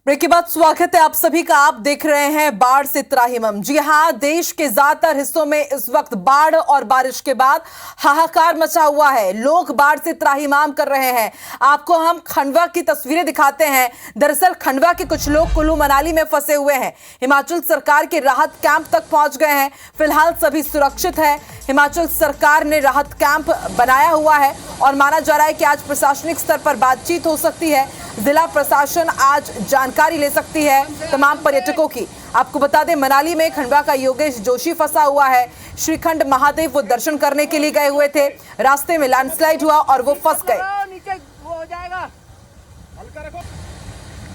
Break के बाद स्वागत है आप सभी का। आप देख रहे हैं बाढ़ से त्राहिमाम। जी हां, देश के ज्यादातर हिस्सों में इस वक्त बाढ़ और बारिश के बाद हाहाकार मचा हुआ है। लोग बाढ़ से त्राहिमाम कर रहे हैं। आपको हम खंडवा की तस्वीरें दिखाते हैं। दरअसल खंडवा के कुछ लोग कुल्लू मनाली में फंसे हुए हैं। हिमाचल सरकार के राहत कैंप तक पहुंच गए हैं। फिलहाल सभी सुरक्षित है। हिमाचल सरकार ने राहत कैंप बनाया हुआ है और माना जा रहा है कि आज प्रशासनिक स्तर पर बातचीत हो सकती है। जिला प्रशासन आज जानकारी ले सकती है तमाम पर्यटकों की। आपको बता दें, मनाली में खंडवा का योगेश जोशी फंसा हुआ है। श्रीखंड महादेव वो दर्शन करने के लिए गए हुए थे। रास्ते में लैंडस्लाइड हुआ और वो फंस गए।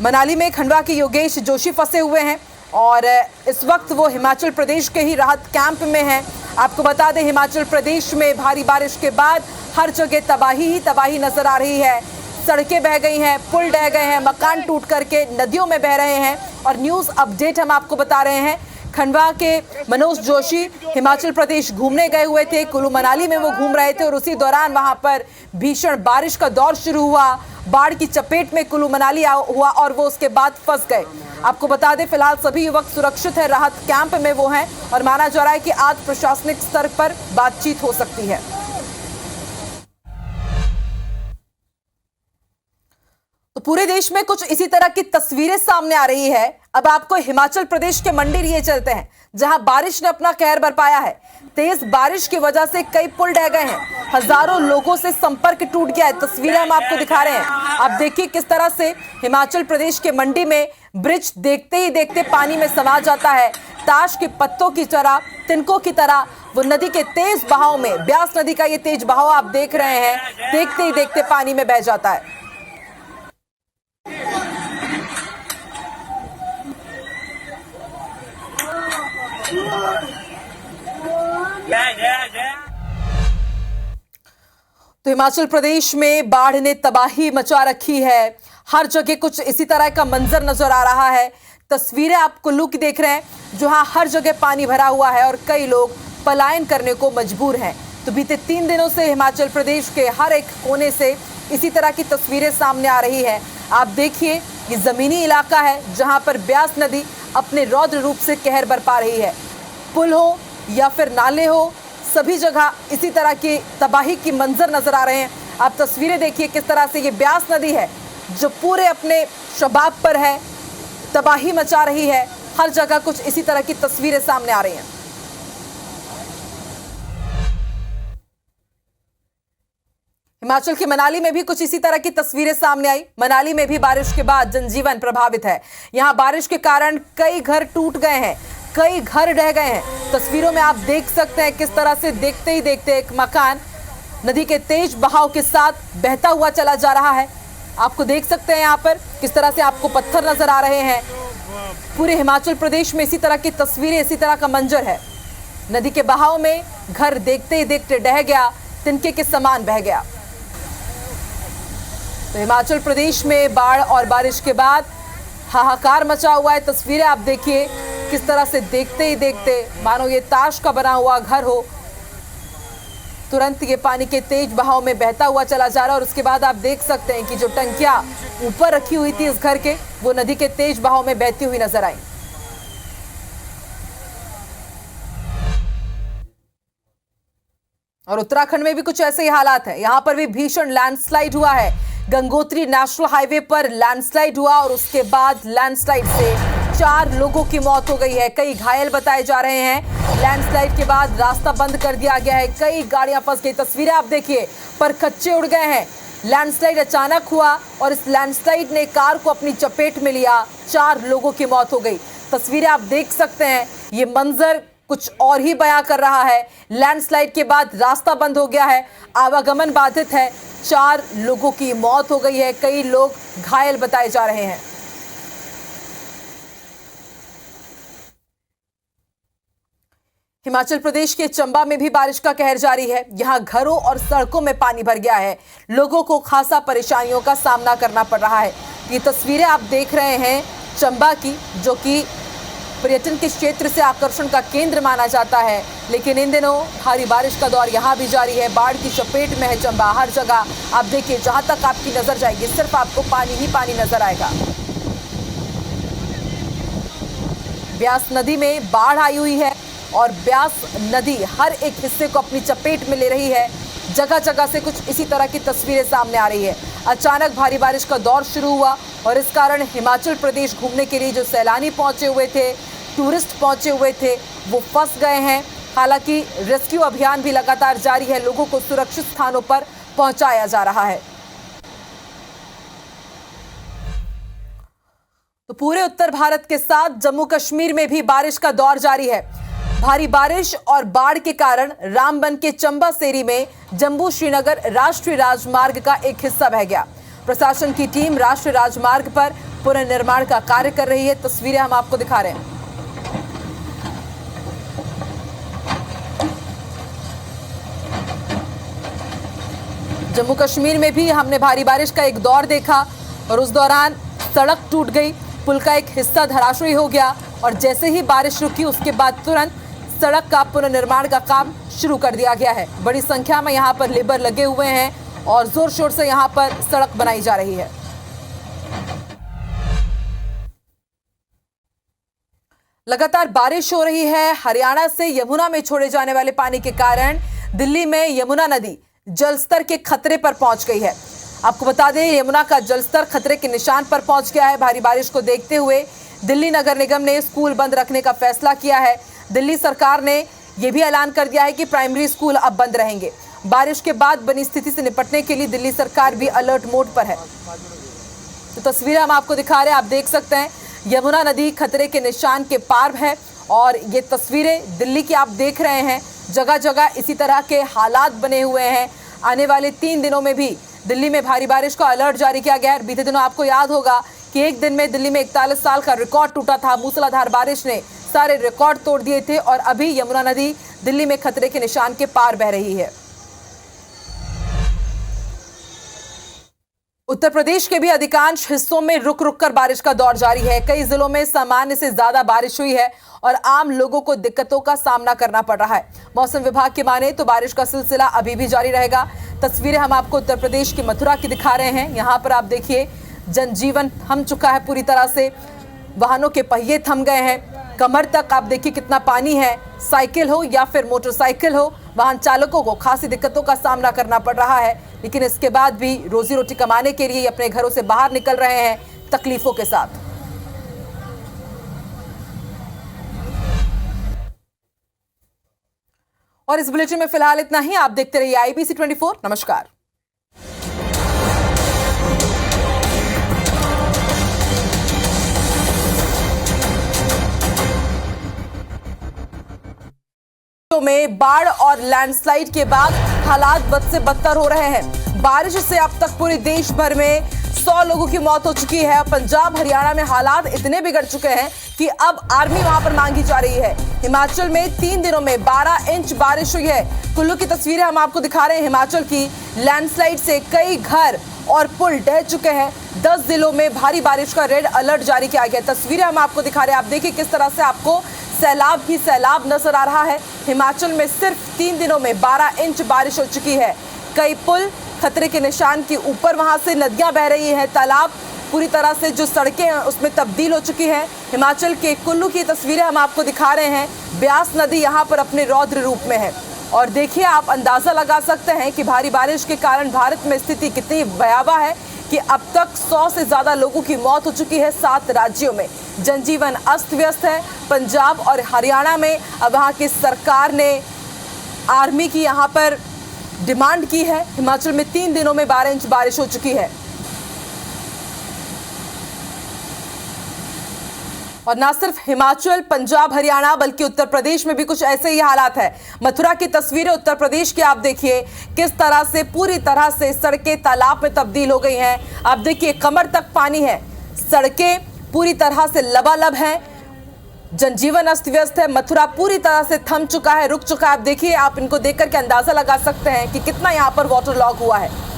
मनाली में खंडवा के योगेश जोशी फंसे हुए हैं और इस वक्त वो हिमाचल प्रदेश के ही राहत कैंप में हैं। आपको बता दें, हिमाचल प्रदेश में भारी बारिश के बाद हर जगह तबाही ही तबाही नजर आ रही है। सड़कें बह गई हैं, पुल ढह गए हैं, मकान टूट करके नदियों में बह रहे हैं। और न्यूज़ अपडेट हम आपको बता रहे हैं। खंडवा के मनोज जोशी हिमाचल प्रदेश घूमने गए हुए थे। कुल्लू मनाली में वो घूम रहे थे और उसी दौरान वहां पर भीषण बारिश का दौर शुरू हुआ। बाढ़ की चपेट में कुल्लू मनाली हुआ और वो उसके बाद फंस गए। आपको बता दें, फिलहाल सभी युवक सुरक्षित है, राहत कैंप में वो हैं और माना जा रहा है कि आज प्रशासनिक स्तर पर बातचीत हो सकती है। तो पूरे देश में कुछ इसी तरह की तस्वीरें सामने आ रही है। अब आपको हिमाचल प्रदेश के मंडी लिए चलते हैं, जहां बारिश ने अपना कहर बरपाया है। तेज बारिश की वजह से कई पुल ढह गए हैं। हजारों लोगों से संपर्क टूट गया है। तस्वीरें हम आपको दिखा रहे हैं। आप देखिए किस तरह से हिमाचल प्रदेश के मंडी में ब्रिज देखते ही देखते पानी में समा जाता है। ताश के पत्तों की तरह, तिनकों की तरह वो नदी के तेज बहाव में, ब्यास नदी का ये तेज बहाव आप देख रहे हैं, देखते ही देखते पानी में बह जाता है। तो हिमाचल प्रदेश में बाढ़ ने तबाही मचा रखी है। हर जगह कुछ इसी तरह का मंजर नजर आ रहा है। तस्वीरें आप कुल्लू की देख रहे हैं, जहां हर जगह पानी भरा हुआ है और कई लोग पलायन करने को मजबूर हैं। तो बीते 3 दिनों से हिमाचल प्रदेश के हर एक कोने से इसी तरह की तस्वीरें सामने आ रही है। आप देखिए, ये जमीनी इलाका है जहां पर ब्यास नदी अपने रौद्र रूप से कहर बरपा रही है। पुल हो या फिर नाले हो, सभी जगह इसी तरह की तबाही की मंजर नजर आ रहे हैं। आप तस्वीरें देखिए किस तरह से ये ब्यास नदी है जो पूरे अपने शबाब पर है, तबाही मचा रही है। हर जगह कुछ इसी तरह की तस्वीरें सामने आ रही हैं। हिमाचल के मनाली में भी कुछ इसी तरह की तस्वीरें सामने आई। मनाली में भी बारिश के बाद जनजीवन प्रभावित है। यहां बारिश के कारण कई घर टूट गए हैं, कई घर ढह गए हैं। तस्वीरों में आप देख सकते हैं किस तरह से देखते ही देखते एक मकान नदी के तेज बहाव के साथ बहता हुआ चला जा रहा है। आपको देख सकते हैं यहाँ पर किस तरह से आपको पत्थर नजर आ रहे हैं। पूरे हिमाचल प्रदेश में इसी तरह की तस्वीरें, इसी तरह का मंजर है। नदी के बहाव में घर देखते ही देखते ढह गया, तिनके के समान बह गया। तो हिमाचल प्रदेश में बाढ़ और बारिश के बाद हाहाकार मचा हुआ है। तस्वीरें आप देखिए किस तरह से देखते ही देखते मानो ये ताश का बना हुआ घर हो, तुरंत ये पानी के तेज बहाव में बहता हुआ चला जा रहा है। और उसके बाद आप देख सकते हैं कि जो टंकियां ऊपर रखी हुई थी इस घर के, वो नदी के तेज बहाव में बहती हुई नजर आई। और उत्तराखंड में भी कुछ ऐसे ही हालात है। यहां पर भी भीषण लैंडस्लाइड हुआ है। गंगोत्री नेशनल हाईवे पर लैंडस्लाइड हुआ और उसके बाद लैंडस्लाइड से 4 लोगों की मौत हो गई है। कई घायल बताए जा रहे हैं। लैंडस्लाइड के बाद रास्ता बंद कर दिया गया है, कई गाड़ियां फंस गई। तस्वीरें आप देखिए, पर कच्चे उड़ गए हैं। लैंडस्लाइड अचानक हुआ और इस लैंडस्लाइड ने कार को अपनी चपेट में लिया। 4 लोगों की मौत हो गई। तस्वीरें आप देख सकते हैं, ये मंजर कुछ और ही बयां कर रहा है। लैंडस्लाइड के बाद रास्ता बंद हो गया है, आवागमन बाधित है। 4 लोगों की मौत हो गई है, कई लोग घायल बताए जा रहे हैं। हिमाचल प्रदेश के चंबा में भी बारिश का कहर जारी है। यहां घरों और सड़कों में पानी भर गया है। लोगों को खासा परेशानियों का सामना करना पड़ रहा है। ये तस्वीरें आप देख रहे हैं चंबा की, जो कि पर्यटन के क्षेत्र से आकर्षण का केंद्र माना जाता है। लेकिन इन दिनों भारी बारिश का दौर यहां भी जारी है। बाढ़ की चपेट में है चंबा। हर जगह आप देखिए, जहां तक आपकी नजर जाएगी सिर्फ आपको पानी ही पानी नजर आएगा। ब्यास नदी में बाढ़ आई हुई है और ब्यास नदी हर एक हिस्से को अपनी चपेट में ले रही है। जगह जगह से कुछ इसी तरह की तस्वीरें सामने आ रही है। अचानक भारी बारिश का दौर शुरू हुआ और इस कारण हिमाचल प्रदेश घूमने के लिए जो सैलानी पहुंचे हुए थे, टूरिस्ट पहुंचे हुए थे, वो फंस गए हैं। हालांकि रेस्क्यू अभियान भी लगातार जारी है, लोगों को सुरक्षित स्थानों पर पहुंचाया जा रहा है। तो पूरे उत्तर भारत के साथ जम्मू कश्मीर में भी बारिश का दौर जारी है। भारी बारिश और बाढ़ के कारण रामबन के चंबा सेरी में जम्मू श्रीनगर राष्ट्रीय राजमार्ग का एक हिस्सा बह गया। प्रशासन की टीम राष्ट्रीय राजमार्ग पर पुनर्निर्माण का कार्य कर रही है। तस्वीरें हम आपको दिखा रहे हैं। जम्मू कश्मीर में भी हमने भारी बारिश का एक दौर देखा और उस दौरान सड़क टूट गई, पुल का एक हिस्सा धराशायी हो गया और जैसे ही बारिश रुकी उसके बाद तुरंत सड़क का पुनर्निर्माण का काम शुरू कर दिया गया है। बड़ी संख्या में यहाँ पर लेबर लगे हुए हैं और जोर शोर से यहाँ पर सड़क बनाई जा रही है। लगातार बारिश हो रही है। हरियाणा से यमुना में छोड़े जाने वाले पानी के कारण दिल्ली में यमुना नदी जलस्तर के खतरे पर पहुंच गई है। आपको बता दें, यमुना का जलस्तर खतरे के निशान पर पहुंच गया है। भारी बारिश को देखते हुए दिल्ली नगर निगम ने स्कूल बंद रखने का फैसला किया है। दिल्ली सरकार ने यह भी ऐलान कर दिया है कि प्राइमरी स्कूल अब बंद रहेंगे। बारिश के बाद बनी स्थिति से निपटने के लिए दिल्ली सरकार भी अलर्ट मोड पर है। तो तस्वीरें हम आपको दिखा रहे हैं, आप देख सकते हैं यमुना नदी खतरे के निशान के पार है और ये तस्वीरें दिल्ली की आप देख रहे हैं। जगह जगह इसी तरह के हालात बने हुए हैं। आने वाले 3 दिनों में भी दिल्ली में भारी बारिश का अलर्ट जारी किया गया है। बीते दिनों आपको याद होगा कि एक दिन में दिल्ली में 41 साल का रिकॉर्ड टूटा था। मूसलाधार बारिश ने सारे रिकॉर्ड तोड़ दिए थे और अभी यमुना नदी दिल्ली में खतरे के निशान के पार बह रही है। उत्तर प्रदेश के भी अधिकांश हिस्सों में रुक रुक कर बारिश का दौर जारी है। कई जिलों में सामान्य से ज्यादा बारिश हुई है और आम लोगों को दिक्कतों का सामना करना पड़ रहा है। मौसम विभाग की माने तो बारिश का सिलसिला अभी भी जारी रहेगा। तस्वीरें हम आपको उत्तर प्रदेश की मथुरा की दिखा रहे हैं। यहाँ पर आप देखिए जनजीवन थम चुका है पूरी तरह से, वाहनों के पहिए थम गए हैं। कमर तक आप देखिए कितना पानी है। साइकिल हो या फिर मोटरसाइकिल हो, वाहन चालकों को खासी दिक्कतों का सामना करना पड़ रहा है। लेकिन इसके बाद भी रोजी रोटी कमाने के लिए अपने घरों से बाहर निकल रहे हैं तकलीफों के साथ। और इस बुलेटिन में फिलहाल इतना ही। आप देखते रहिए IBC 24। नमस्कार। में बाढ़ और लैंडस्लाइड के बाद हालात बद से बदतर हो रहे हैं। बारिश से अब तक पूरे देश भर में 100 लोगों की मौत हो चुकी है। पंजाब हरियाणा में हालात इतने बिगड़ चुके हैं कि अब आर्मी वहां पर मांगी जा रही है। हिमाचल में 3 दिनों में 12 इंच बारिश हुई है। कुल्लू की तस्वीरें हम आपको दिखा रहे हैं। हिमाचल की लैंडस्लाइड से कई घर और पुल ढह चुके हैं। 10 जिलों में भारी बारिश का रेड अलर्ट जारी किया गया। तस्वीरें हम आपको दिखा रहे हैं। आप देखिए किस तरह से आपको सैलाब ही सैलाब नजर आ रहा है। हिमाचल में सिर्फ 3 दिनों में 12 इंच बारिश हो चुकी है। कई पुल खतरे के निशान के ऊपर, वहां से नदियां बह रही हैं। तालाब पूरी तरह से जो सड़कें हैं उसमें तब्दील हो चुकी हैं। हिमाचल के कुल्लू की तस्वीरें हम आपको दिखा रहे हैं। ब्यास नदी यहां पर अपने रौद्र रूप में है और देखिए आप अंदाजा लगा सकते हैं कि भारी बारिश के कारण भारत में स्थिति कितनी भयावह है कि अब तक 100 से ज्यादा लोगों की मौत हो चुकी है 7 राज्यों में। जनजीवन अस्त व्यस्त है। पंजाब और हरियाणा में अब वहां की सरकार ने आर्मी की यहां पर डिमांड की है। हिमाचल में 3 दिनों में 12 इंच बारिश हो चुकी है और ना सिर्फ हिमाचल, पंजाब, हरियाणा बल्कि उत्तर प्रदेश में भी कुछ ऐसे ही हालात है। मथुरा की तस्वीरें उत्तर प्रदेश की आप देखिए किस तरह से पूरी तरह से सड़कें तालाब में तब्दील हो गई हैं। आप देखिए कमर तक पानी है, सड़कें पूरी तरह से लबालब हैं, जनजीवन अस्त व्यस्त है। मथुरा पूरी तरह से थम चुका है, रुक चुका है। आप देखिए, आप इनको देख करके अंदाजा लगा सकते हैं कि कितना यहाँ पर वाटर लॉग हुआ है।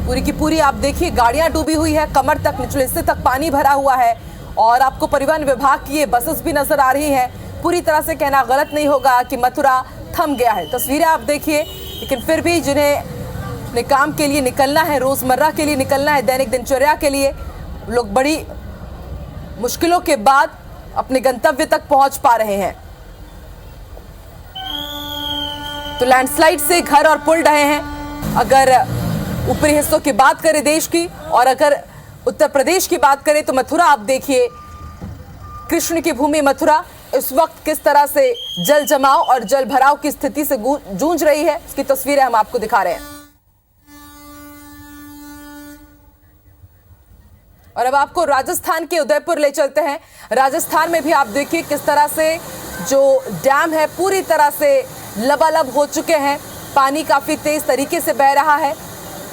पूरी की पूरी आप देखिए गाड़ियां डूबी हुई है, कमर तक निचले हिस्से तक पानी भरा हुआ है और आपको परिवहन विभाग की ये बसेस भी नजर आ रही हैं। पूरी तरह से कहना गलत नहीं होगा कि मथुरा थम गया है। तस्वीरें आप देखिए, लेकिन फिर भी जिन्हें अपने काम के लिए निकलना है, रोजमर्रा के लिए निकलना है, दैनिक दिनचर्या के लिए, लोग बड़ी मुश्किलों के बाद अपने गंतव्य तक पहुंच पा रहे हैं। तो लैंडस्लाइड से घर और पुल ढहे हैं। अगर ऊपरी हिस्सों की बात करें देश की, और अगर उत्तर प्रदेश की बात करें तो मथुरा आप देखिए, कृष्ण की भूमि मथुरा इस वक्त किस तरह से जल जमाव और जल भराव की स्थिति से जूझ रही है, इसकी तस्वीरें हम आपको दिखा रहे हैं। और अब आपको राजस्थान के उदयपुर ले चलते हैं। राजस्थान में भी आप देखिए किस तरह से जो डैम है पूरी तरह से लबालब हो चुके हैं, पानी काफी तेज तरीके से बह रहा है।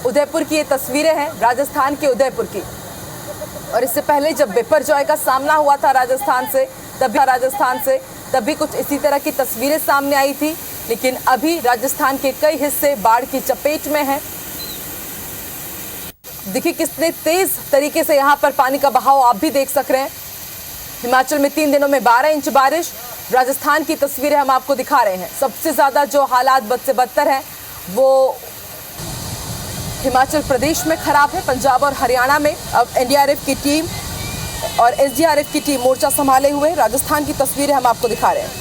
उदयपुर की ये तस्वीरें हैं, राजस्थान के उदयपुर की। और इससे पहले जब बिपरजॉय का सामना हुआ था राजस्थान से, तभी कुछ इसी तरह की तस्वीरें सामने आई थी। लेकिन अभी राजस्थान के कई हिस्से बाढ़ की चपेट में हैं। देखिए कितने तेज तरीके से यहाँ पर पानी का बहाव आप भी देख सक रहे हैं। हिमाचल में 3 दिनों में 12 इंच बारिश। राजस्थान की तस्वीरें हम आपको दिखा रहे हैं। सबसे ज्यादा जो हालात बद से बदतर है वो हिमाचल प्रदेश में खराब है, पंजाब और हरियाणा में। अब एनडीआरएफ की टीम और एसडीआरएफ की टीम मोर्चा संभाले हुए। राजस्थान की तस्वीरें हम आपको दिखा रहे हैं।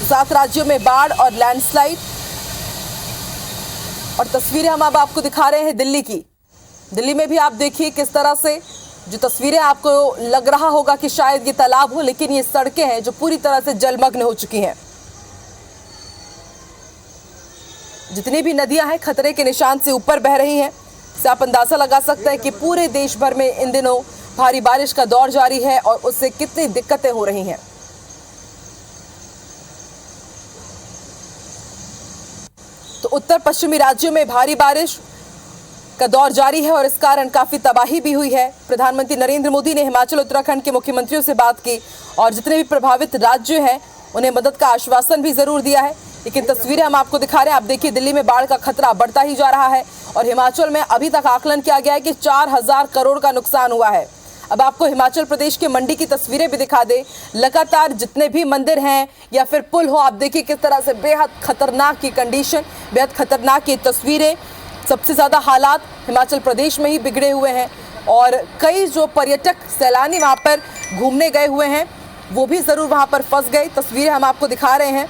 7 राज्यों में बाढ़ और लैंडस्लाइड। और तस्वीरें हम अब आपको दिखा रहे हैं दिल्ली की। दिल्ली में भी आप देखिए किस तरह से जो तस्वीरें आपको लग रहा होगा कि शायद ये तालाब हो, लेकिन ये सड़कें हैं जो पूरी तरह से जलमग्न हो चुकी हैं। जितनी भी नदियां हैं खतरे के निशान से ऊपर बह रही हैं। इससे आप अंदाजा लगा सकते हैं कि पूरे देश भर में इन दिनों भारी बारिश का दौर जारी है और उससे कितनी दिक्कतें हो रही हैं। तो उत्तर पश्चिमी राज्यों में भारी बारिश का दौर जारी है और इस कारण काफी तबाही भी हुई है। प्रधानमंत्री नरेंद्र मोदी ने हिमाचल उत्तराखंड के मुख्यमंत्रियों से बात की और जितने भी प्रभावित राज्य हैं उन्हें मदद का आश्वासन भी जरूर दिया है। लेकिन तस्वीरें हम आपको दिखा रहे हैं। आप देखिए दिल्ली में बाढ़ का खतरा बढ़ता ही जा रहा है और हिमाचल में अभी तक आकलन किया गया है कि 4000 करोड़ का नुकसान हुआ है। अब आपको हिमाचल प्रदेश के मंडी की तस्वीरें भी दिखा दे। लगातार जितने भी मंदिर हैं या फिर पुल हो, आप देखिए किस तरह से बेहद खतरनाक की कंडीशन, बेहद खतरनाक की तस्वीरें। सबसे ज्यादा हालात हिमाचल प्रदेश में ही बिगड़े हुए हैं और कई जो पर्यटक सैलानी वहां पर घूमने गए हुए हैं वो भी जरूर वहां पर फंस गए। तस्वीरें हम आपको दिखा रहे हैं।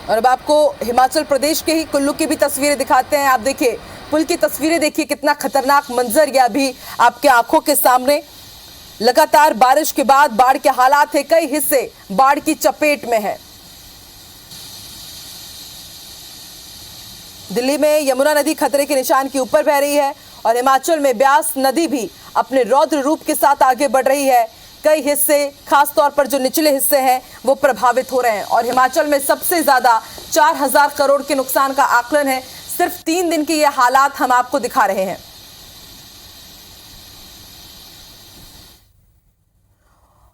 और अब आपको हिमाचल प्रदेश के ही कुल्लू की भी तस्वीरें दिखाते हैं। आप देखिए पुल की तस्वीरें, देखिए कितना खतरनाक मंजर ये अभी आपके आंखों के सामने। लगातार बारिश के बाद बाढ़ के हालात है, कई हिस्से बाढ़ की चपेट में है। दिल्ली में यमुना नदी खतरे के निशान के ऊपर बह रही है और हिमाचल में ब्यास नदी भी अपने रौद्र रूप के साथ आगे बढ़ रही है। कई हिस्से, खास तौर पर जो निचले हिस्से हैं वो प्रभावित हो रहे हैं और हिमाचल में सबसे ज्यादा 4000 करोड़ के नुकसान का आकलन है। सिर्फ 3 दिन के ये हालात हम आपको दिखा रहे हैं।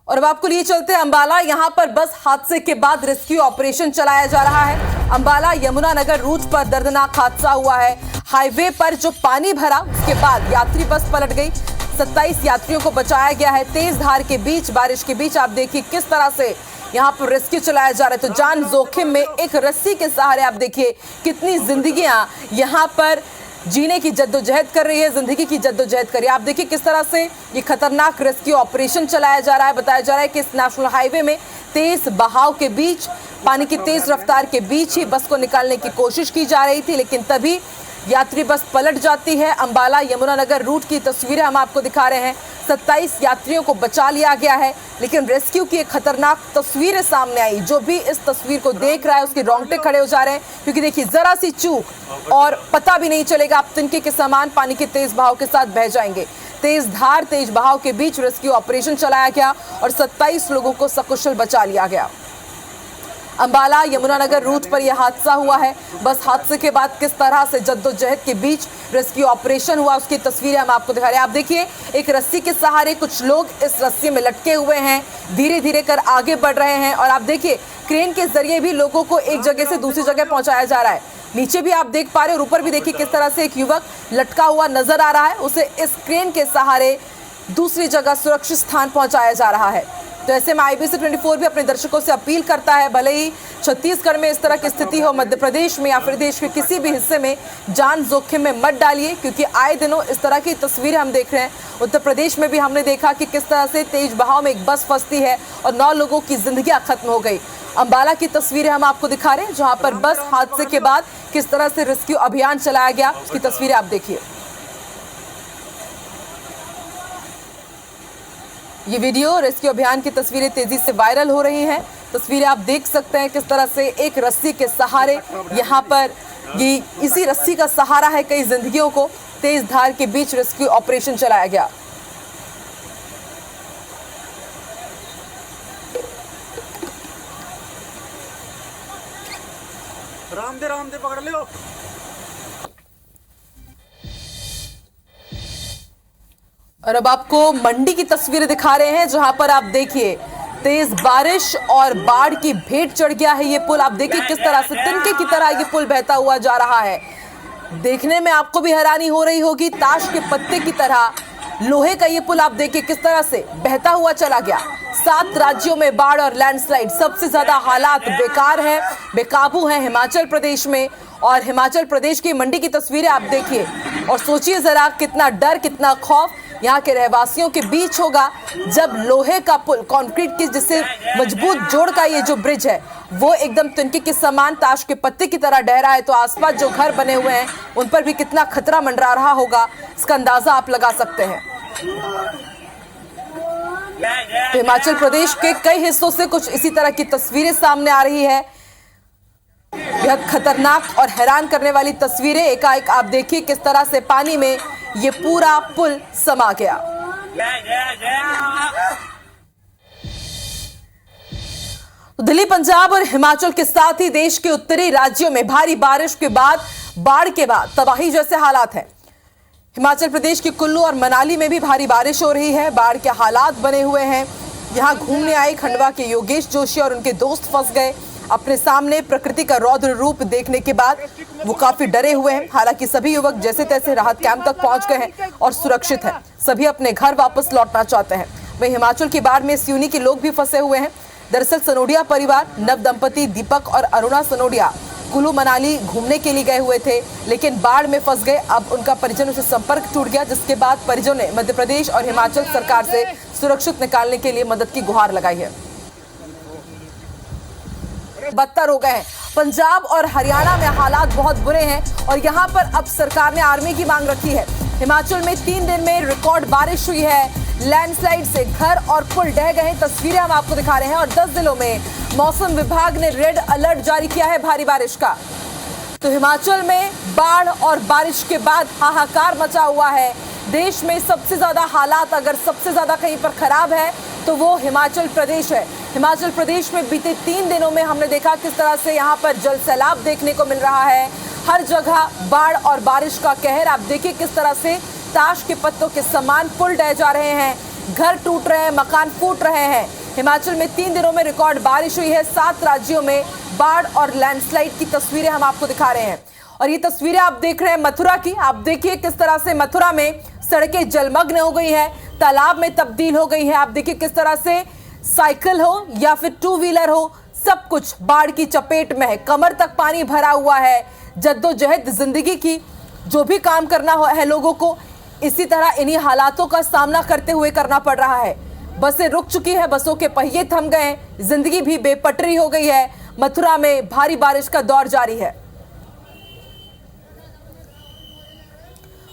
और अब आपको लिए चलते हैं अम्बाला। यहां पर बस हादसे के बाद रेस्क्यू ऑपरेशन चलाया जा रहा है। अम्बाला यमुनानगर रूट पर दर्दनाक हादसा हुआ है। हाईवे पर जो पानी भरा उसके बाद यात्री बस पलट गई। 27 यात्रियों को बचाया गया है। तेज धार के बीच, बारिश के बीच आप देखिए किस तरह से यहाँ पर रेस्क्यू चलाया जा रहा है। तो जान जोखिम में एक रस्सी के सहारे आप देखिए कितनी जिंदगियां यहाँ पर जीने की जद्दोजहद कर रही है, जिंदगी की जद्दोजहद कर रही है। आप देखिए किस तरह से ये खतरनाक रेस्क्यू ऑपरेशन चलाया जा रहा है। बताया जा रहा है कि इस नेशनल हाईवे में तेज बहाव के बीच, पानी की तेज रफ्तार के बीच ही बस को निकालने की कोशिश की जा रही थी, लेकिन तभी यात्री बस पलट जाती है। अम्बाला यमुनानगर रूट की तस्वीरें हम आपको दिखा रहे हैं। 27 यात्रियों को बचा लिया गया है, लेकिन रेस्क्यू की एक खतरनाक तस्वीरें सामने आई। जो भी इस तस्वीर को देख रहा है उसके रोंगटे खड़े हो जा रहे हैं, क्योंकि देखिए जरा सी चूक और पता भी नहीं चलेगा, आप तिनके के समान पानी के तेज बहाव के साथ बह जाएंगे। तेज धार, तेज बहाव के बीच रेस्क्यू ऑपरेशन चलाया गया और 27 लोगों को सकुशल बचा लिया गया। अम्बाला यमुनानगर रूट पर यह हादसा हुआ है। बस हादसे के बाद किस तरह से जद्दोजहद के बीच रेस्क्यू ऑपरेशन हुआ उसकी तस्वीरें हम आपको दिखा रहे हैं। आप देखिए एक रस्सी के सहारे कुछ लोग इस रस्सी में लटके हुए हैं, धीरे धीरे कर आगे बढ़ रहे हैं और आप देखिए क्रेन के जरिए भी लोगों को एक जगह से दूसरी जगह पहुंचाया जा रहा है। नीचे भी आप देख पा रहे हो और ऊपर भी देखिए किस तरह से एक युवक लटका हुआ नजर आ रहा है। उसे इस क्रेन के सहारे दूसरी जगह सुरक्षित स्थान पहुंचाया जा रहा है। तो ऐसे में IBC 24 भी अपने दर्शकों से अपील करता है, भले ही छत्तीसगढ़ में इस तरह की स्थिति हो, मध्य प्रदेश में या फिर देश के किसी भी हिस्से में जान जोखिम में मत डालिए, क्योंकि आए दिनों इस तरह की तस्वीरें हम देख रहे हैं। उत्तर प्रदेश में भी हमने देखा कि किस तरह से तेज बहाव में एक बस फंसती है और 9 लोगों की जिंदगियां खत्म हो गई। अंबाला की तस्वीरें हम आपको दिखा रहे हैं, जहां पर बस हादसे के बाद किस तरह से रेस्क्यू अभियान चलाया गया, उसकी तस्वीरें आप देखिए। ये वीडियो रेस्क्यू अभियान की तस्वीरें तेजी से वायरल हो रही हैं। तस्वीरें आप देख सकते हैं किस तरह से एक रस्सी के सहारे यहाँ पर ये इसी रस्सी का सहारा है कई जिंदगियों को तेज धार के बीच रेस्क्यू ऑपरेशन चलाया गया। राम दे पकड़ लो। और अब आपको मंडी की तस्वीरें दिखा रहे हैं, जहां पर आप देखिए तेज बारिश और बाढ़ की भेंट चढ़ गया है ये पुल। आप देखिए किस तरह से तिनके की तरह ये पुल बहता हुआ जा रहा है। देखने में आपको भी हैरानी हो रही होगी, ताश के पत्ते की तरह लोहे का ये पुल आप देखिए किस तरह से बहता हुआ चला गया। 7 राज्यों में बाढ़ और लैंडस्लाइड, सबसे ज्यादा हालात बेकार है, बेकाबू है हिमाचल प्रदेश में। और हिमाचल प्रदेश की मंडी की तस्वीरें आप देखिए और सोचिए जरा कितना डर, कितना खौफ यहाँ के रहवासियों के बीच होगा जब लोहे का पुल, कंक्रीट की जिससे मजबूत जोड़ का ये जो ब्रिज है वो एकदम तिनके के समान ताश के पत्ते की तरह डह रहा है। तो आसपास जो घर बने हुए हैं उन पर भी कितना खतरा मंडरा रहा होगा, इसका अंदाजा आप लगा सकते हैं। तो हिमाचल प्रदेश के कई हिस्सों से कुछ इसी तरह की तस्वीरें सामने आ रही है। बेहद खतरनाक और हैरान करने वाली तस्वीरें। एकाएक आप देखिए किस तरह से पानी में ये पूरा पुल समा गया। दिल्ली, पंजाब और हिमाचल के साथ ही देश के उत्तरी राज्यों में भारी बारिश के बाद, बाढ़ के बाद तबाही जैसे हालात हैं। हिमाचल प्रदेश के कुल्लू और मनाली में भी भारी बारिश हो रही है, बाढ़ के हालात बने हुए हैं। यहां घूमने आए खंडवा के योगेश जोशी और उनके दोस्त फंस गए। अपने सामने प्रकृति का रौद्र रूप देखने के बाद वो काफी डरे हुए हैं। हालांकि सभी युवक जैसे तैसे राहत कैंप तक पहुंच गए हैं और सुरक्षित हैं। सभी अपने घर वापस लौटना चाहते हैं। वहीं हिमाचल की बाढ़ में सियूनी के लोग भी फंसे हुए हैं। दरअसल सनोडिया परिवार, नव दंपति दीपक और अरुणा सनोडिया कुल्लू मनाली घूमने के लिए गए हुए थे, लेकिन बाढ़ में फंस गए। अब उनका परिजनों से संपर्क टूट गया, जिसके बाद परिजनों ने मध्य प्रदेश और हिमाचल सरकार से सुरक्षित निकालने के लिए मदद की गुहार लगाई है। बदतर हो गए हैं। पंजाब और हरियाणा में हालात बहुत बुरे हैं और यहां पर अब सरकार ने आर्मी की मांग रखी है। हिमाचल में 3 दिन में रिकॉर्ड बारिश हुई है। लैंडस्लाइड से घर और पुल ढह गए हैं, तस्वीरें हम आपको दिखा रहे हैं। और 10 जिलों में मौसम विभाग ने रेड अलर्ट जारी किया है भारी बारिश का। तो हिमाचल में बाढ़ और बारिश के बाद हाहाकार मचा हुआ है। देश में सबसे ज्यादा हालात, अगर सबसे ज्यादा कहीं पर खराब है तो वो हिमाचल प्रदेश है। हिमाचल प्रदेश में बीते 3 दिनों में हमने देखा किस तरह से यहाँ पर जल सैलाब देखने को मिल रहा है। हर जगह बाढ़ और बारिश का कहर। आप देखिए किस तरह से ताश के पत्तों के समान पुल ढह जा रहे हैं, घर टूट रहे हैं, मकान फूट रहे हैं। हिमाचल में 3 दिनों में रिकॉर्ड बारिश हुई है। 7 राज्यों में बाढ़ और लैंडस्लाइड की तस्वीरें हम आपको दिखा रहे हैं। और ये तस्वीरें आप देख रहे हैं मथुरा की। आप देखिए किस तरह से मथुरा में सड़कें जलमग्न हो गई है, तालाब में तब्दील हो गई है। आप देखिए किस तरह से साइकिल हो या फिर 2 व्हीलर हो, सब कुछ बाढ़ की चपेट में है। कमर तक पानी भरा हुआ है। जद्दोजहद जिंदगी की, जो भी काम करना है लोगों को, इसी तरह इन्हीं हालातों का सामना करते हुए करना पड़ रहा है। बसें रुक चुकी है, बसों के पहिए थम गए, जिंदगी भी बेपटरी हो गई है। मथुरा में भारी बारिश का दौर जारी है।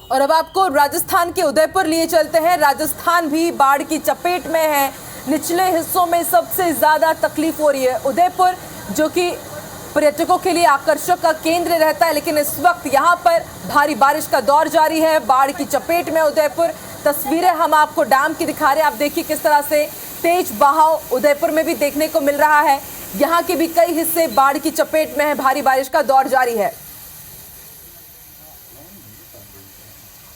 और अब आपको राजस्थान के उदयपुर लिए चलते हैं। राजस्थान भी बाढ़ की चपेट में है। निचले हिस्सों में सबसे ज्यादा तकलीफ हो रही है। उदयपुर जो कि पर्यटकों के लिए आकर्षक का केंद्र रहता है, लेकिन इस वक्त यहाँ पर भारी बारिश का दौर जारी है। बाढ़ की चपेट में उदयपुर। तस्वीरें हम आपको डैम की दिखा रहे हैं। आप देखिए किस तरह से तेज बहाव उदयपुर में भी देखने को मिल रहा है। यहाँ के भी कई हिस्से बाढ़ की चपेट में है। भारी बारिश का दौर जारी है।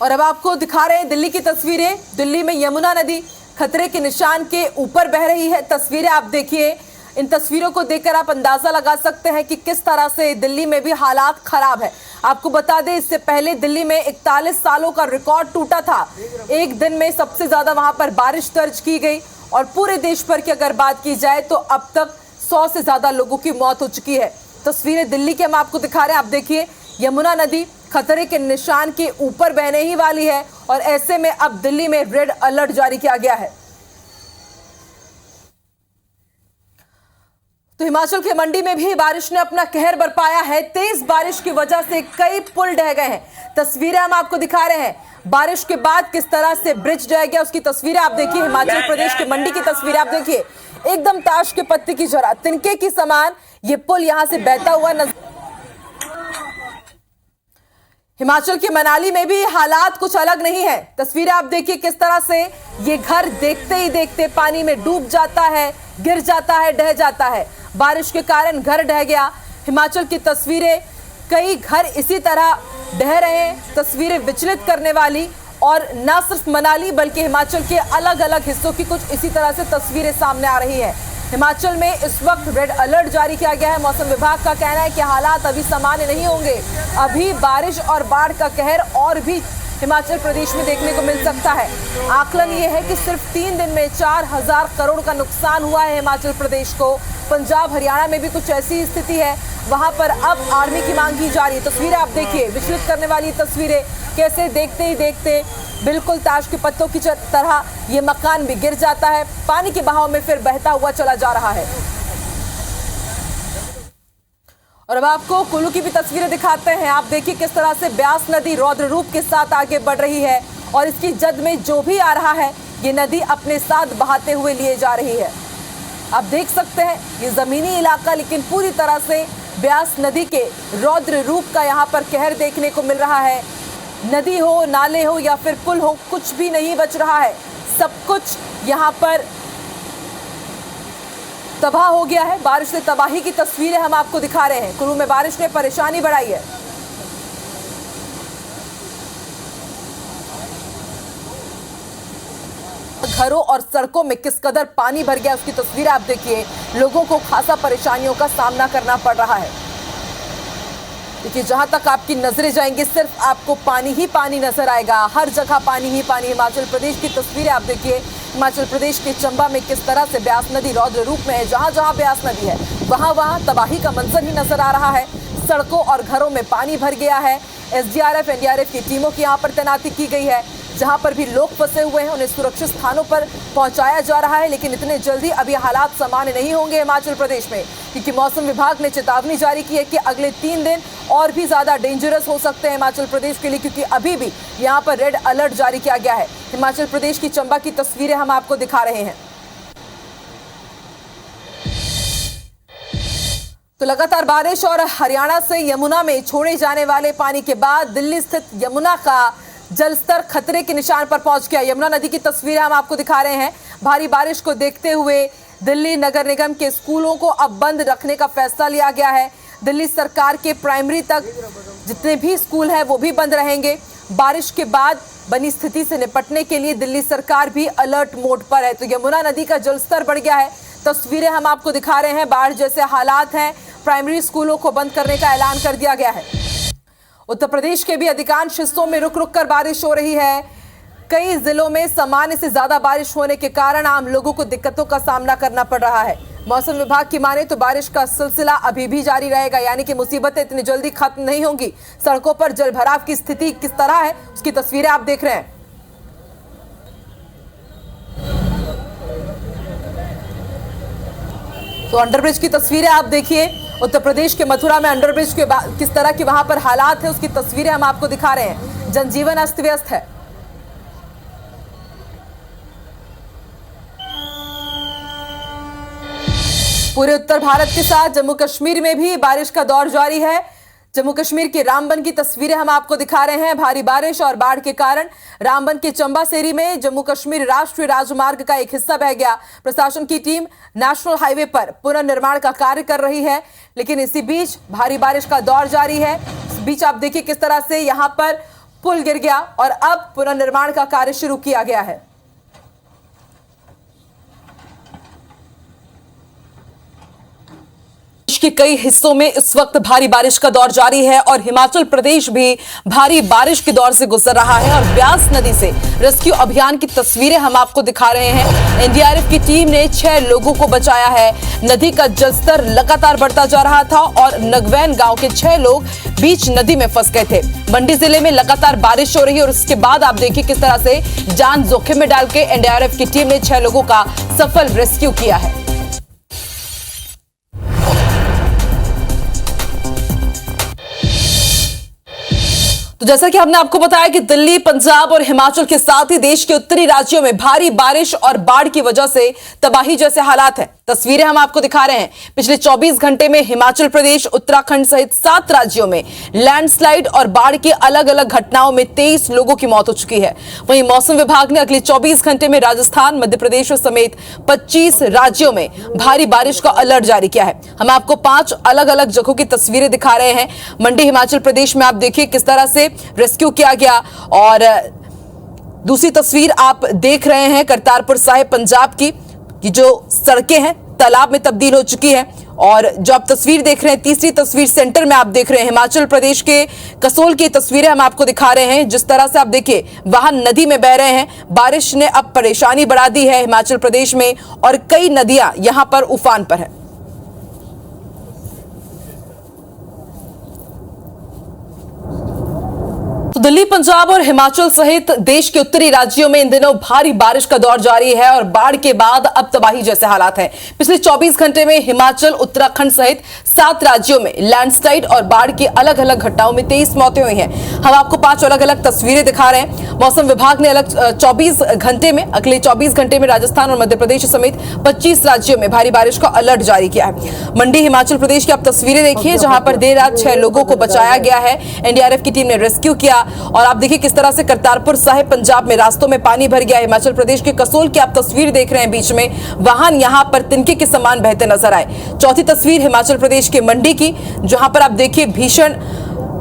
और अब आपको दिखा रहे हैं दिल्ली की तस्वीरें। दिल्ली में यमुना नदी खतरे के निशान के ऊपर बह रही है। तस्वीरें आप देखिए। इन तस्वीरों को देखकर आप अंदाजा लगा सकते हैं कि किस तरह से दिल्ली में भी हालात खराब है। आपको बता दें, इससे पहले दिल्ली में 41 सालों का रिकॉर्ड टूटा था। एक दिन में सबसे ज्यादा वहां पर बारिश दर्ज की गई और पूरे देश भर की अगर बात की जाए तो अब तक 100 से ज्यादा लोगों की मौत हो चुकी है। तस्वीरें दिल्ली की हम आपको दिखा रहे हैं। आप देखिए, यमुना नदी खतरे के निशान के ऊपर बहने ही वाली है और ऐसे में अब दिल्ली में रेड अलर्ट जारी किया गया है। तो हिमाचल के मंडी में भी बारिश ने अपना कहर बरपाया है। तेज बारिश की वजह से कई पुल ढह गए हैं। तस्वीरें हम आपको दिखा रहे हैं। बारिश के बाद किस तरह से ब्रिज ढह गया उसकी तस्वीरें आप देखिए। हिमाचल प्रदेश के मंडी की तस्वीरें आप देखिए। एकदम ताश के पत्ते की जरा तिनके की समान ये पुल यहां से बहता हुआ नजर। हिमाचल के मनाली में भी हालात कुछ अलग नहीं है। तस्वीरें आप देखिए किस तरह से ये घर देखते ही देखते पानी में डूब जाता है, गिर जाता है, ढह जाता है। बारिश के कारण घर ढह गया। हिमाचल की तस्वीरें, कई घर इसी तरह ढह रहे हैं। तस्वीरें विचलित करने वाली, और न सिर्फ मनाली बल्कि हिमाचल के अलग अलग हिस्सों की कुछ इसी तरह से तस्वीरें सामने आ रही हैं। हिमाचल में इस वक्त रेड अलर्ट जारी किया गया है। मौसम विभाग का कहना है कि हालात अभी सामान्य नहीं होंगे। अभी बारिश और बाढ़ का कहर और भी हिमाचल प्रदेश में देखने को मिल सकता है। आकलन ये है कि सिर्फ 3 दिन में 4000 करोड़ का नुकसान हुआ है हिमाचल प्रदेश को। पंजाब हरियाणा में भी कुछ ऐसी स्थिति है, वहां पर अब आर्मी की मांग की जा रही है। तस्वीरें आप देखिए, विचलित करने वाली तस्वीरें, कैसे देखते ही देखते बिल्कुल ताश के पत्तों की तरह ये मकान भी गिर जाता है, पानी के बहाव में फिर बहता हुआ चला जा रहा है। और अब आपको कुल्लू की भी तस्वीरें दिखाते हैं। आप देखिए किस तरह से ब्यास नदी रौद्र रूप के साथ आगे बढ़ रही है और इसकी जद में जो भी आ रहा है ये नदी अपने साथ बहाते हुए लिए जा रही है। आप देख सकते हैं ये जमीनी इलाका, लेकिन पूरी तरह से ब्यास नदी के रौद्र रूप का यहाँ पर कहर देखने को मिल रहा है। नदी हो, नाले हो या फिर पुल हो, कुछ भी नहीं बच रहा है। सब कुछ यहाँ पर तबाह हो गया है। बारिश से तबाही की तस्वीरें हम आपको दिखा रहे हैं। कुल्लू में बारिश ने परेशानी बढ़ाई है। घरों और सड़कों में किस कदर पानी भर गया उसकी तस्वीरें आप देखिए। लोगों को खासा परेशानियों का सामना करना पड़ रहा है। देखिए, जहां तक आपकी नजरें जाएंगी सिर्फ आपको पानी ही पानी नजर आएगा। हर जगह पानी ही पानी। हिमाचल प्रदेश की तस्वीरें आप देखिए। हिमाचल प्रदेश के चंबा में किस तरह से ब्यास नदी रौद्र रूप में है। जहां जहां ब्यास नदी है वहां वहां तबाही का मंजर ही नजर आ रहा है। सड़कों और घरों में पानी भर गया है। एसडीआरएफ, एनडीआरएफ की टीमों की यहां पर तैनाती की गई है। जहां पर भी लोग फंसे हुए हैं उन्हें सुरक्षित स्थानों पर पहुंचाया जा रहा है। लेकिन इतने जल्दी अभी हालात सामान्य नहीं होंगे हिमाचल प्रदेश में, क्योंकि मौसम विभाग ने चेतावनी जारी की है कि अगले 3 दिन और भी ज्यादा डेंजरस हो सकते हैं हिमाचल प्रदेश के लिए, क्योंकि अभी भी यहां पर रेड अलर्ट जारी किया गया है। हिमाचल प्रदेश की चंबा की तस्वीरें हम आपको दिखा रहे हैं। तो लगातार बारिश और हरियाणा से यमुना में छोड़े जाने वाले पानी के बाद दिल्ली स्थित यमुना का जलस्तर खतरे के निशान पर पहुंच गया। यमुना नदी की तस्वीरें हम आपको दिखा रहे हैं। भारी बारिश को देखते हुए दिल्ली नगर निगम के स्कूलों को अब बंद रखने का फैसला लिया गया है। दिल्ली सरकार के प्राइमरी तक जितने भी स्कूल हैं वो भी बंद रहेंगे। बारिश के बाद बनी स्थिति से निपटने के लिए दिल्ली सरकार भी अलर्ट मोड पर है। तो यमुना नदी का जलस्तर बढ़ गया है। तस्वीरें हम आपको दिखा रहे हैं। बाढ़ जैसे हालात हैं। प्राइमरी स्कूलों को बंद करने का ऐलान कर दिया गया है। उत्तर प्रदेश के भी अधिकांश हिस्सों में रुक रुक कर बारिश हो रही है। कई जिलों में सामान्य से ज्यादा बारिश होने के कारण आम लोगों को दिक्कतों का सामना करना पड़ रहा है। मौसम विभाग की माने तो बारिश का सिलसिला अभी भी जारी रहेगा, यानी कि मुसीबतें इतनी जल्दी खत्म नहीं होंगी। सड़कों पर जलभराव की स्थिति किस तरह है उसकी तस्वीरें आप देख रहे हैं। तो अंडरब्रिज की तस्वीरें आप देखिए। उत्तर प्रदेश के मथुरा में अंडरब्रिज के किस तरह की वहां पर हालात है उसकी तस्वीरें हम आपको दिखा रहे हैं। जनजीवन अस्त व्यस्त है। पूरे उत्तर भारत के साथ जम्मू कश्मीर में भी बारिश का दौर जारी है। जम्मू कश्मीर के रामबन की तस्वीरें हम आपको दिखा रहे हैं। भारी बारिश और बाढ़ के कारण रामबन के चंबा सेरी में जम्मू कश्मीर राष्ट्रीय राजमार्ग का एक हिस्सा बह गया। प्रशासन की टीम नेशनल हाईवे पर पुनर्निर्माण का कार्य कर रही है, लेकिन इसी बीच भारी बारिश का दौर जारी है। इस बीच आप देखिए किस तरह से यहां पर पुल गिर गया और अब पुनर्निर्माण का कार्य शुरू किया गया है। के कई हिस्सों में इस वक्त भारी बारिश का दौर जारी है और हिमाचल प्रदेश भी भारी बारिश के दौर से गुजर रहा है और ब्यास नदी से रेस्क्यू अभियान की तस्वीरें हम आपको दिखा रहे हैं। एनडीआरएफ की टीम ने 6 लोगों को बचाया है। नदी का जलस्तर लगातार बढ़ता जा रहा था और नगवैन गांव के 6 लोग बीच नदी में फंस गए थे। मंडी जिले में लगातार बारिश हो रही है और उसके बाद आप देखिए किस तरह से जान जोखिम में डाल के एनडीआरएफ की टीम ने 6 लोगों का सफल रेस्क्यू किया है। तो जैसा कि हमने आपको बताया कि दिल्ली, पंजाब और हिमाचल के साथ ही देश के उत्तरी राज्यों में भारी बारिश और बाढ़ की वजह से तबाही जैसे हालात हैं। तस्वीरें हम आपको दिखा रहे हैं। पिछले 24 घंटे में हिमाचल प्रदेश, उत्तराखंड सहित 7 राज्यों में लैंडस्लाइड और बाढ़ की अलग अलग घटनाओं में 23 लोगों की मौत हो चुकी है। वहीं मौसम विभाग ने अगले 24 घंटे में राजस्थान, मध्य प्रदेश समेत 25 राज्यों में भारी बारिश का अलर्ट जारी किया है। हम आपको 5 अलग अलग जगहों की तस्वीरें दिखा रहे हैं। मंडी, हिमाचल प्रदेश में आप देखिए किस तरह से रेस्क्यू किया गया और दूसरी तस्वीर आप देख रहे हैं करतारपुर साहिब पंजाब की जो सड़कें हैं तालाब में तब्दील हो चुकी है। और जो आप तस्वीर देख रहे हैं, तीसरी तस्वीर सेंटर में आप देख रहे हैं हिमाचल प्रदेश के कसोल की तस्वीरें हम आपको दिखा रहे हैं। जिस तरह से आप देखिए वाहन नदी में बह रहे हैं। बारिश ने अब परेशानी बढ़ा दी है हिमाचल प्रदेश में और कई नदियां यहां पर उफान पर है। तो दिल्ली, पंजाब और हिमाचल सहित देश के उत्तरी राज्यों में इन दिनों भारी बारिश का दौर जारी है और बाढ़ के बाद अब तबाही जैसे हालात हैं। पिछले 24 घंटे में हिमाचल, उत्तराखंड सहित 7 राज्यों में लैंडस्लाइड और बाढ़ की अलग अलग घटनाओं में 23 मौतें हुई हैं। हम आपको 5 अलग अलग तस्वीरें दिखा रहे हैं। मौसम विभाग ने अगले 24 घंटे में राजस्थान और मध्य प्रदेश समेत 25 राज्यों में भारी बारिश का अलर्ट जारी किया है। मंडी, हिमाचल प्रदेश की आप तस्वीरें देखिए जहां पर देर रात 6 लोगों को बचाया गया है। एनडीआरएफ की टीम ने रेस्क्यू किया और आप देखिए किस तरह से करतारपुर साहिब पंजाब में रास्तों में पानी भर गया। हिमाचल प्रदेश के कसोल की आप तस्वीर देख रहे हैं, बीच में वाहन यहां पर तिनके के समान बहते नजर आए। चौथी तस्वीर हिमाचल प्रदेश के मंडी की जहां पर आप देखिए भीषण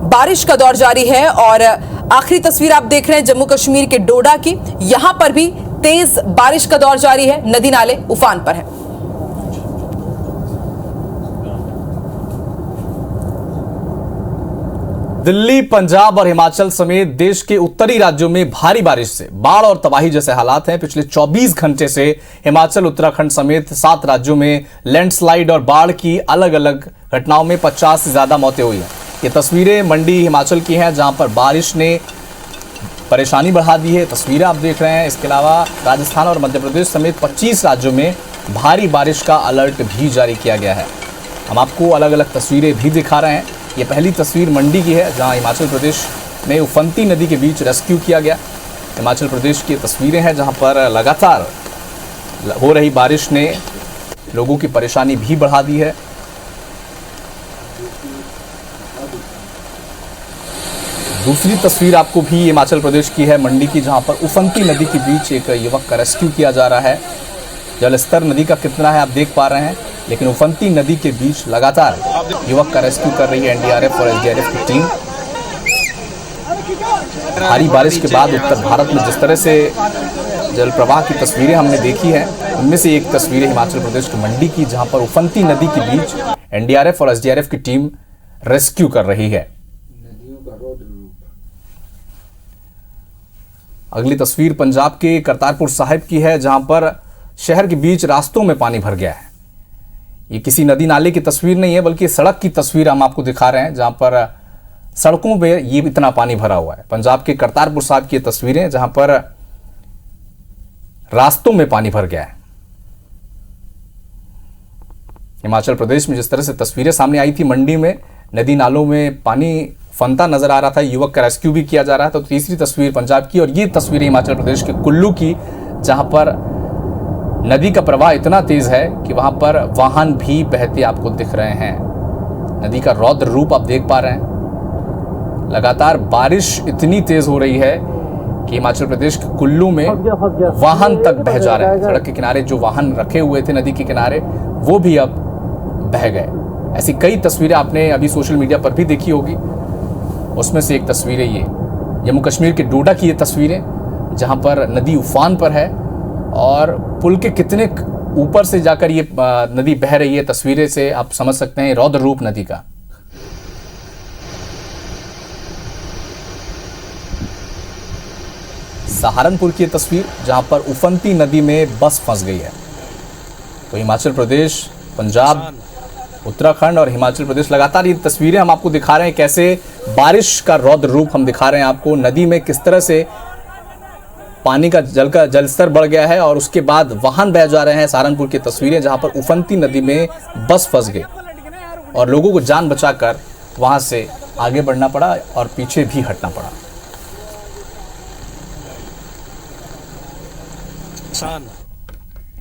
बारिश का दौर जारी है और आखिरी तस्वीर आप देख रहे हैं जम्मू कश्मीर के डोडा की। यहां पर भी तेज बारिश का दौर जारी है, नदी नाले उफान पर है। दिल्ली, पंजाब और हिमाचल समेत देश के उत्तरी राज्यों में भारी बारिश से बाढ़ और तबाही जैसे हालात हैं। पिछले 24 घंटे से हिमाचल, उत्तराखंड समेत 7 राज्यों में लैंडस्लाइड और बाढ़ की अलग अलग घटनाओं में 50 से ज्यादा मौतें हुई हैं। ये तस्वीरें मंडी, हिमाचल की हैं जहां पर बारिश ने परेशानी बढ़ा दी है। तस्वीरें आप देख रहे हैं। इसके अलावा राजस्थान और मध्य प्रदेश समेत 25 राज्यों में भारी बारिश का अलर्ट भी जारी किया गया है। हम आपको अलग अलग तस्वीरें भी दिखा रहे हैं। ये पहली तस्वीर मंडी की है जहां हिमाचल प्रदेश में उफनती नदी के बीच रेस्क्यू किया गया। हिमाचल प्रदेश की तस्वीरें हैं जहां पर लगातार हो रही बारिश ने लोगों की परेशानी भी बढ़ा दी है। दूसरी तस्वीर आपको भी हिमाचल प्रदेश की है, मंडी की, जहां पर उफनती नदी के बीच एक युवक का रेस्क्यू किया जा रहा है। जलस्तर नदी का कितना है आप देख पा रहे हैं, लेकिन उफनती नदी के बीच लगातार युवक का रेस्क्यू कर रही है एनडीआरएफ और एसडीआरएफ की टीम। भारी बारिश के बाद उत्तर भारत में जिस तरह से जल प्रवाह की तस्वीरें हमने देखी हैं, उनमें से एक तस्वीर है हिमाचल प्रदेश की मंडी की, जहां पर उफनती नदी के बीच एनडीआरएफ और एसडीआरएफ की टीम रेस्क्यू कर रही है। अगली तस्वीर पंजाब के करतारपुर साहिब की है जहां पर शहर के बीच रास्तों में पानी भर गया है। ये किसी नदी नाले की तस्वीर नहीं है बल्कि सड़क की तस्वीर हम आपको दिखा रहे हैं जहां पर सड़कों पे ये इतना पानी भरा हुआ है। पंजाब के करतारपुर साहिब की तस्वीरें जहां पर रास्तों में पानी भर गया है। हिमाचल प्रदेश में जिस तरह से तस्वीरें सामने आई थी, मंडी में नदी नालों में पानी फनता नजर आ रहा था, युवक का रेस्क्यू भी किया जा रहा था। तो तीसरी तस्वीर पंजाब की और ये तस्वीर हिमाचल प्रदेश के कुल्लू की, जहां पर नदी का प्रवाह इतना तेज है कि वहां पर वाहन भी बहते आपको दिख रहे हैं। नदी का रौद्र रूप आप देख पा रहे हैं। लगातार बारिश इतनी तेज हो रही है कि हिमाचल प्रदेश के कुल्लू में वाहन तक बह जा रहे हैं। सड़क के किनारे जो वाहन रखे हुए थे नदी के किनारे, वो भी अब बह गए। ऐसी कई तस्वीरें आपने अभी सोशल मीडिया पर भी देखी होगी। उसमें से एक तस्वीर है ये जम्मू कश्मीर के डोडा की ये तस्वीरें, जहां पर नदी उफान पर है और पुल के कितने ऊपर से जाकर ये नदी बह रही है। तस्वीरें से आप समझ सकते हैं रौद्र रूप नदी का। सहारनपुर की तस्वीर जहां पर उफनती नदी में बस फंस गई है। तो हिमाचल प्रदेश, पंजाब, उत्तराखंड और हिमाचल प्रदेश लगातार ये तस्वीरें हम आपको दिखा रहे हैं, कैसे बारिश का रौद्र रूप हम दिखा रहे हैं आपको। नदी में किस तरह से पानी का जलस्तर बढ़ गया है और उसके बाद वाहन बह जा रहे हैं। सहारनपुर की तस्वीरें जहां पर उफनती नदी में बस फंस गई और लोगों को जान बचाकर वहां से आगे बढ़ना पड़ा और पीछे भी हटना पड़ा।